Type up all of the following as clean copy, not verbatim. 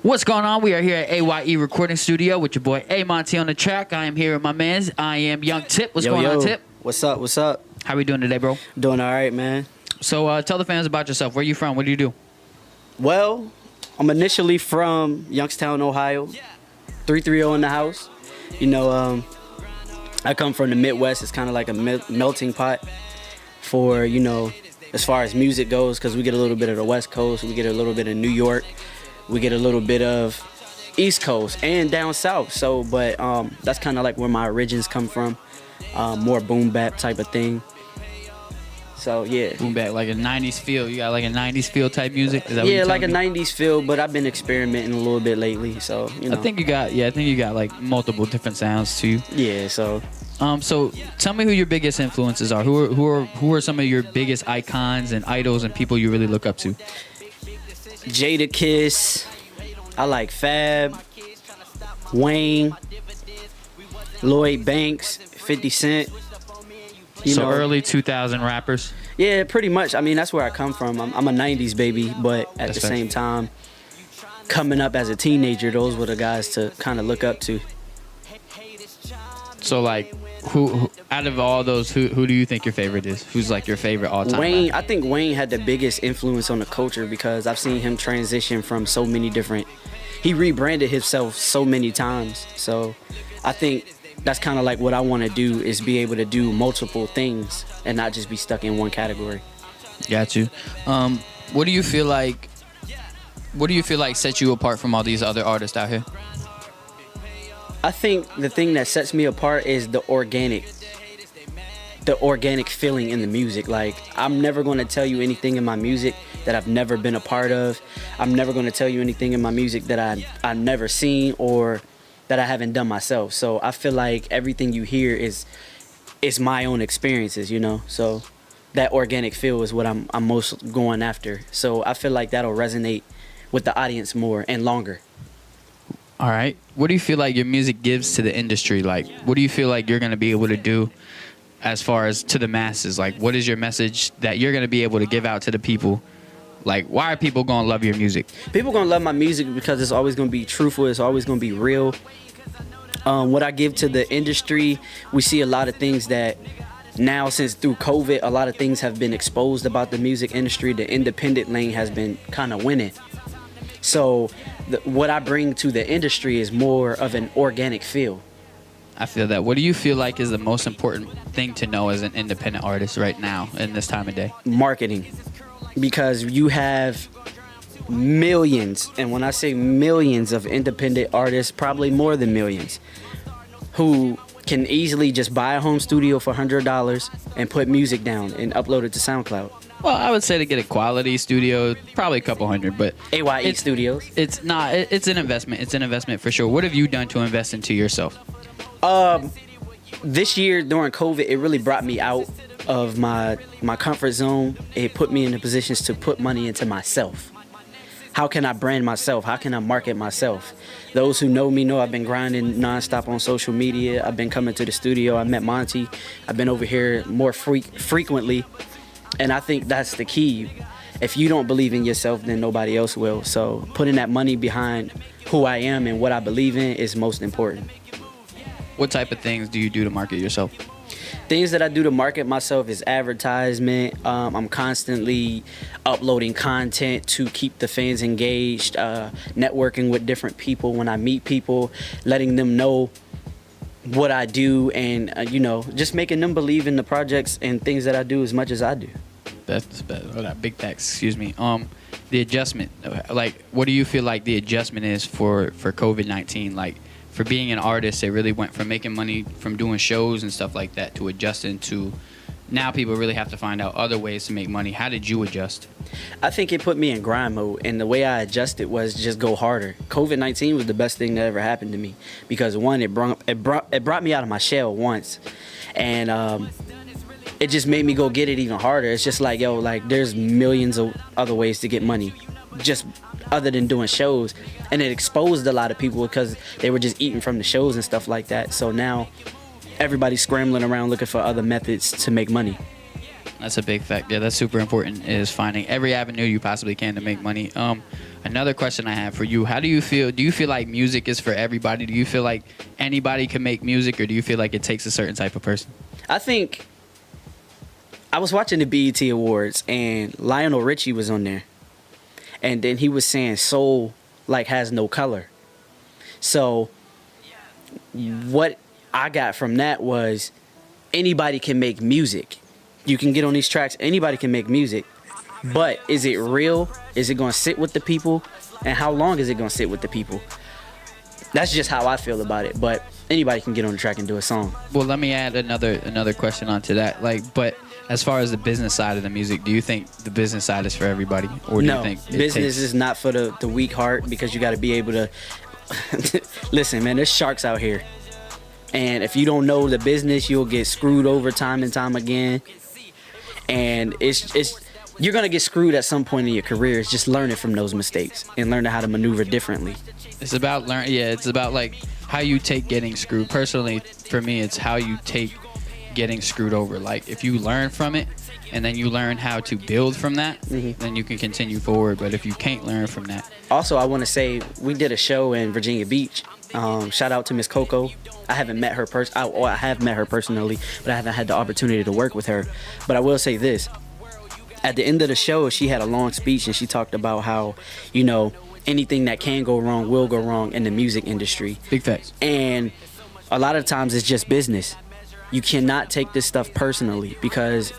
What's going on? We are here at AYE Recording Studio with your boy Iamyungtip on the track. I am here with my mans. Iamyungtip. What's going on, Tip? What's up? What's up? How we doing today, bro? Doing all right, man. So tell the fans about yourself. Where you from? What do you do? Well, I'm initially from Youngstown, Ohio. 330 in the house. You know, I come from the Midwest. It's kind of like a melting pot for, you know, as far as music goes, because we get a little bit of the West Coast, we get a little bit of New York, we get a little bit of East Coast and down South. So, but that's kind of like where my origins come from, more boom bap type of thing. So yeah, Boom bap, like a '90s feel. You got like a '90s feel type music. Is that yeah, what like a me? '90s feel. But I've been experimenting a little bit lately. So you know, I think you got like multiple different sounds too. yeah. So So tell me who your biggest influences are. Who are some of your biggest icons and idols and people you really look up to? Jadakiss, I like Fab, Wayne, Lloyd Banks, 50 Cent. You So know, early 2000 rappers. yeah, pretty much. I mean, that's where I come from. I'm a 90s baby, but at That's the facts. same time, coming up as a teenager, those were the guys to kind of look up to. So like, who out of all those, who do you think your favorite is? Who's like your favorite all time? Wayne, I think Wayne had the biggest influence on the culture because I've seen him transition from so many different. He rebranded himself so many times. So I think that's kind of like what I want to do is be able to do multiple things and not just be stuck in one category. Got you. What do you feel like? What do you feel like sets you apart from all these other artists out here? I think the thing that sets me apart is the organic feeling in the music. Like, I'm never going to tell you anything in my music that I've never been a part of. I'm never going to tell you anything in my music that I've never seen or that I haven't done myself. So I feel like everything you hear is my own experiences, you know? So that organic feel is what I'm most going after. So I feel like that'll resonate with the audience more and longer. All right. What do you feel like your music gives to the industry? Like, what do you feel like you're going to be able to do as far as to the masses? Like, what is your message that you're going to be able to give out to the people? Like, why are people going to love your music? People gonna love my music because it's always gonna be truthful. It's always gonna be real. What I give to the industry, we see a lot of things that now, since through COVID, a lot of things have been exposed about the music industry. The independent lane has been kind of winning. So what I bring to the industry is more of an organic feel. I feel that. What do you feel like is the most important thing to know as an independent artist right now in this time of day? Marketing. Because you have millions, and when I say millions of independent artists, probably more than millions, who can easily just buy a home studio for $100 and put music down and upload it to SoundCloud. Well, I would say to get a quality studio, probably a couple hundred, but AYE Studios. it's not. It's an investment. It's an investment for sure. What have you done to invest into yourself? This year during COVID, it really brought me out of my comfort zone. It put me in the positions to put money into myself. How can I brand myself? How can I market myself? Those who know me know I've been grinding nonstop on social media. I've been coming to the studio. I met Monty. I've been over here more frequently. And I think that's the key. If you don't believe in yourself, then nobody else will. So putting that money behind who I am and what I believe in is most important. What type of things do you do to market yourself? Things that I do to market myself is advertisement. I'm constantly uploading content to keep the fans engaged, networking with different people when I meet people, letting them know what I do, and you know, just making them believe in the projects and things that I do as much as I do. That's big facts. Excuse me. The adjustment. Like, what do you feel like the adjustment is for COVID-19? Like, for being an artist, it really went from making money from doing shows and stuff like that to adjusting to now people really have to find out other ways to make money. How did you adjust? I think it put me in grind mode, and the way I adjusted was just go harder. COVID-19 was the best thing that ever happened to me because one, it brought me out of my shell once, and it just made me go get it even harder. It's just like, yo, like there's millions of other ways to get money, just other than doing shows, and it exposed a lot of people because they were just eating from the shows and stuff like that. So now everybody's scrambling around looking for other methods to make money. That's a big fact. Yeah, that's super important, is finding every avenue you possibly can to make money. Another question I have for you, how do you feel? Do you feel like music is for everybody? Do you feel like anybody can make music, or do you feel like it takes a certain type of person? I think I was watching the BET Awards and Lionel Richie was on there. And then he was saying soul like has no color. So what I got from that was anybody can make music. You can get on these tracks, anybody can make music. But is it real? Is it going to sit with the people? And how long is it going to sit with the people? That's just how I feel about it. But anybody can get on the track and do a song. Well, let me add another question onto that. But as far as the business side of the music, do you think the business side is for everybody, or do you think business is not for the weak heart? Because you got to be able to listen, man. There's sharks out here, and if you don't know the business, you'll get screwed over time and time again. And it's you're gonna get screwed at some point in your career. It's just learning from those mistakes and learning how to maneuver differently. It's about it's about like how you take getting screwed. Personally, for me, it's how you take getting screwed over. Like if you learn from it and then you learn how to build from that, then you can continue forward. But if you can't learn from that. Also, I want to say we did a show in Virginia Beach. Shout out to Miss Coco. I haven't met her I have met her personally, but I haven't had the opportunity to work with her. But I will say this. At the end of the show, she had a long speech and she talked about how, anything that can go wrong will go wrong in the music industry. Big facts. And a lot of times it's just business. You cannot take this stuff personally because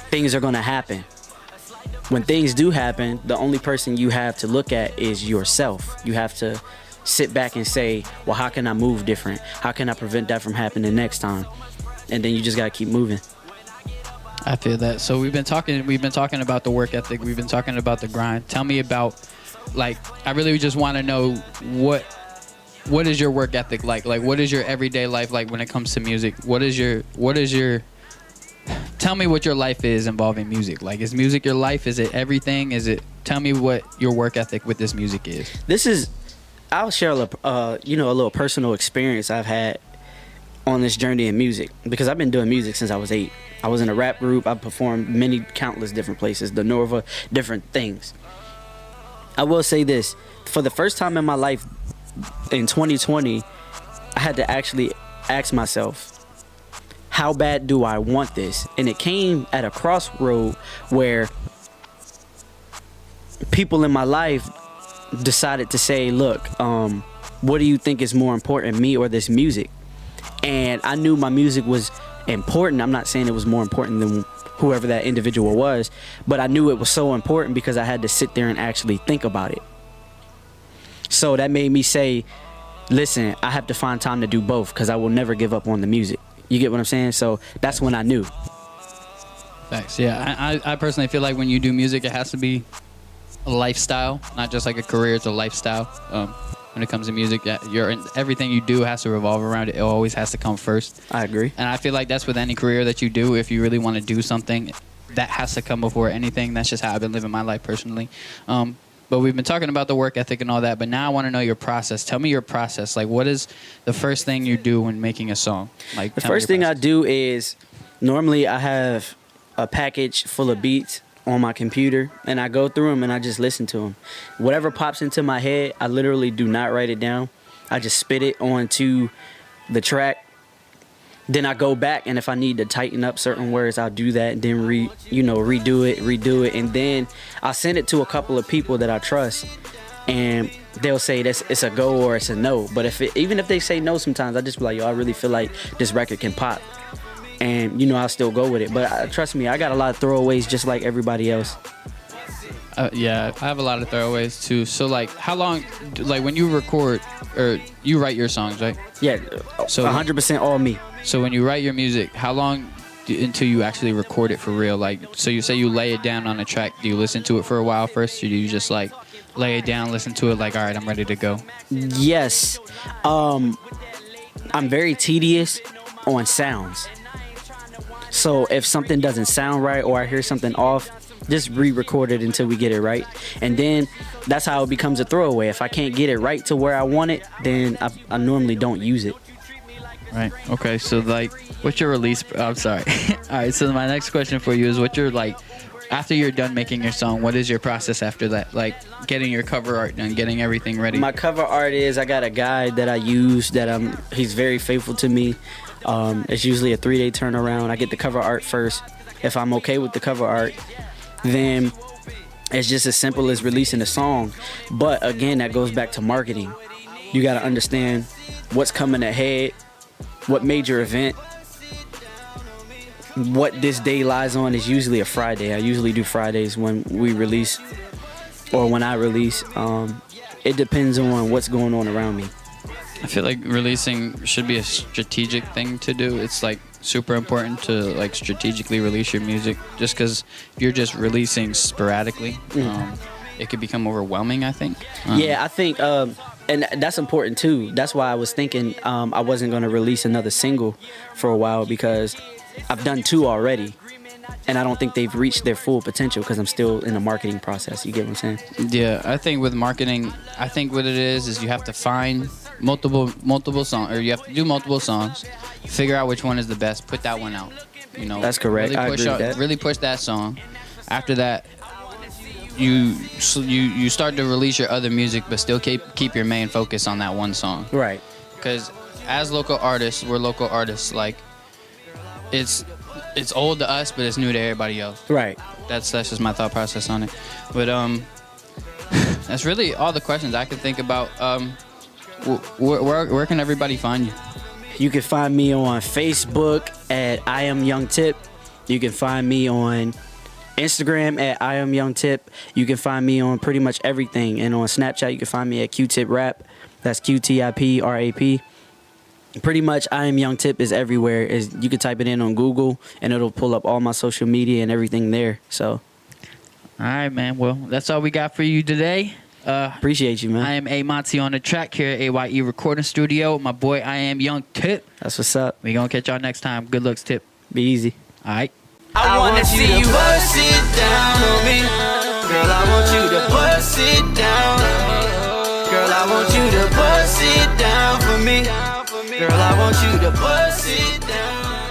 things are going to happen. When things do happen, the only person you have to look at is yourself. You have to sit back and say, well, how can I move different? How can I prevent that from happening next time? And then you just got to keep moving. I feel that. So we've been talking about the work ethic. We've been talking about the grind. Tell me about, I really just want to know what is your work ethic like? Like, what is your everyday life like when it comes to music? What is your tell me what your life is involving music. Like, is music your life? Is it everything? Tell me what your work ethic with this music is. I'll share a little personal experience I've had on this journey in music, because I've been doing music since I was 8. I was in a rap group. I performed countless different places, the Norva, different things. I will say this, for the first time in my life in 2020, I had to actually ask myself, how bad do I want this? And it came at a crossroad where people in my life decided to say, look, what do you think is more important, me or this music? And I knew my music was important. I'm not saying it was more important than whoever that individual was, but I knew it was so important because I had to sit there and actually think about it. So that made me say, listen, I have to find time to do both because I will never give up on the music. You get what I'm saying? So that's when I knew. Thanks. Yeah, I personally feel like when you do music, it has to be a lifestyle, not just like a career. It's a lifestyle. When it comes to music, everything you do has to revolve around it. It always has to come first. I agree. And I feel like that's with any career that you do. If you really want to do something, that has to come before anything. That's just how I've been living my life personally. But we've been talking about the work ethic and all that, but now I want to know your process. Tell me your process. Like, what is the first thing you do when making a song? Like, the first thing I do is, normally I have a package full of beats on my computer, and I go through them and I just listen to them. Whatever pops into my head, I literally do not write it down. I just spit it onto the track. Then I go back, and if I need to tighten up certain words, I'll do that, and then redo it, and then I'll send it to a couple of people that I trust, and they'll say it's a go or it's a no. But even if they say no, sometimes I just be like, yo, I really feel like this record can pop. And, I'll still go with it. But trust me, I got a lot of throwaways just like everybody else. Yeah, I have a lot of throwaways too. So, how long, when you record, or you write your songs, right? Yeah, so 100% all me. So when you write your music, how long until you actually record it for real? So you say you lay it down on a track. Do you listen to it for a while first? Or do you just, lay it down, listen to it, all right, I'm ready to go? Yes. I'm very tedious on sounds. So if something doesn't sound right or I hear something off, just re-record it until we get it right. And then that's how it becomes a throwaway. If I can't get it right to where I want it, then I normally don't use it. Right. Okay. So like, what's your release? I'm sorry. All right. So my next question for you is, what's your like, after you're done making your song, what is your process after that? Like getting your cover art done, getting everything ready. My cover art is, I got a guy that I use that he's very faithful to me. It's usually a 3-day turnaround. I get the cover art first. If I'm okay with the cover art, then it's just as simple as releasing a song. But again, that goes back to marketing. You got to understand what's coming ahead, what major event, what this day lies on. Is usually a Friday. I usually do Fridays when we release, or when I release. It depends on what's going on around me. I feel like releasing should be a strategic thing to do. It's like super important to like strategically release your music, just because if you're just releasing sporadically, it could become overwhelming, I think. Yeah, I think, and that's important too. That's why I was thinking I wasn't going to release another single for a while, because I've done 2 already, and I don't think they've reached their full potential because I'm still in the marketing process. You get what I'm saying? Yeah, I think with marketing, I think what it is you have to find multiple songs, or you have to do multiple songs, figure out which one is the best, put that one out. You know, that's correct. Really I agree with that. Really push that song. After that, you start to release your other music, but still keep your main focus on that one song. Right. Because as local artists, we're local artists. Like, it's old to us, but it's new to everybody else. Right. That's just my thought process on it. But that's really all the questions I could think about. Where can everybody find you? You can find me on Facebook at Iamyungtip. You can find me on Instagram at Iamyungtip. You can find me on pretty much everything. And on Snapchat, you can find me at Q-Tip Rap. That's QTIPRAP. Pretty much Iamyungtip is everywhere. You can type it in on Google, and it'll pull up all my social media and everything there. So, all right, man. Well, that's all we got for you today. Appreciate you, man. I am Monty on the track here at AYE Recording Studio. My boy, Iamyungtip. That's what's up. We gonna catch y'all next time. Good looks, Tip. Be easy. All right. I wanna see you bust it down on me. Girl, I want you to bust it down. Girl, I want you to bust it down for me. Girl, I want you to bust it down.